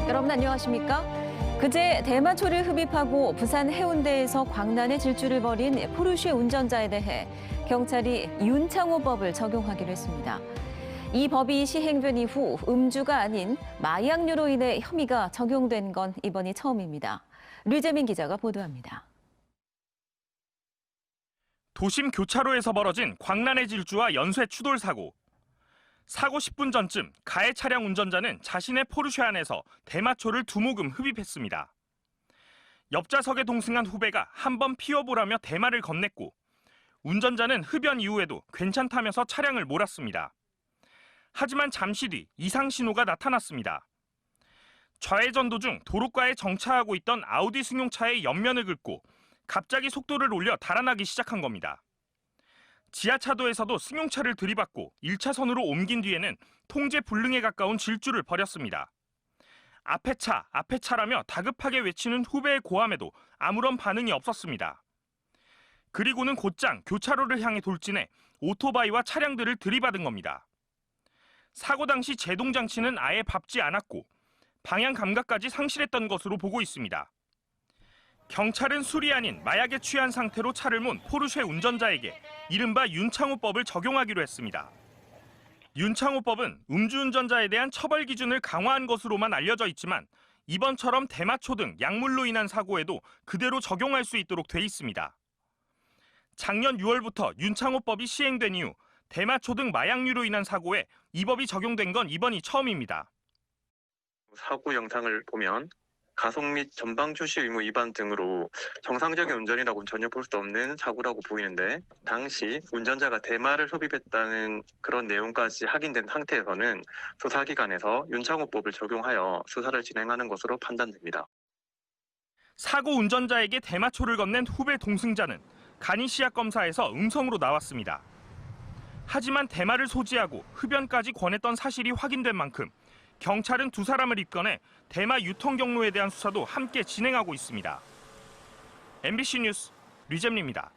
여러분 안녕하십니까? 그제 대마초를 흡입하고 부산 해운대에서 광란의 질주를 벌인 포르쉐 운전자에 대해 경찰이 윤창호법을 적용하기로 했습니다. 이 법이 시행된 이후 음주가 아닌 마약류로 인해 혐의가 적용된 건 이번이 처음입니다. 류재민 기자가 보도합니다. 도심 교차로에서 벌어진 광란의 질주와 연쇄 추돌 사고. 사고 10분 전쯤 가해 차량 운전자는 자신의 포르쉐 안에서 대마초를 2모금 흡입했습니다. 옆좌석에 동승한 후배가 한번 피워보라며 대마를 건넸고 운전자는 흡연 이후에도 괜찮다면서 차량을 몰았습니다. 하지만 잠시 뒤 이상 신호가 나타났습니다. 좌회전도 중 도로가에 정차하고 있던 아우디 승용차의 옆면을 긁고 갑자기 속도를 올려 달아나기 시작한 겁니다. 지하차도에서도 승용차를 들이받고 1차선으로 옮긴 뒤에는 통제 불능에 가까운 질주를 벌였습니다. 앞에 차라며 다급하게 외치는 후배의 고함에도 아무런 반응이 없었습니다. 그리고는 곧장 교차로를 향해 돌진해 오토바이와 차량들을 들이받은 겁니다. 사고 당시 제동장치는 아예 밟지 않았고 방향 감각까지 상실했던 것으로 보고 있습니다. 경찰은 술이 아닌 마약에 취한 상태로 차를 몬 포르쉐 운전자에게 이른바 윤창호법을 적용하기로 했습니다. 윤창호법은 음주운전자에 대한 처벌 기준을 강화한 것으로만 알려져 있지만 이번처럼 대마초 등 약물로 인한 사고에도 그대로 적용할 수 있도록 돼 있습니다. 작년 6월부터 윤창호법이 시행된 이후 대마초 등 마약류로 인한 사고에 이 법이 적용된 건 이번이 처음입니다. 사고 영상을 보면 가속 및 전방 주시 의무 위반 등으로 정상적인 운전이라고는 전혀 볼 수 없는 사고라고 보이는데 당시 운전자가 대마를 흡입했다는 그런 내용까지 확인된 상태에서는 수사기관에서 윤창호법을 적용하여 수사를 진행하는 것으로 판단됩니다. 사고 운전자에게 대마초를 건넨 후배 동승자는 간이 시약 검사에서 음성으로 나왔습니다. 하지만 대마를 소지하고 흡연까지 권했던 사실이 확인된 만큼 경찰은 두 사람을 입건해 대마 유통 경로에 대한 수사도 함께 진행하고 있습니다. MBC 뉴스 류잼리입니다.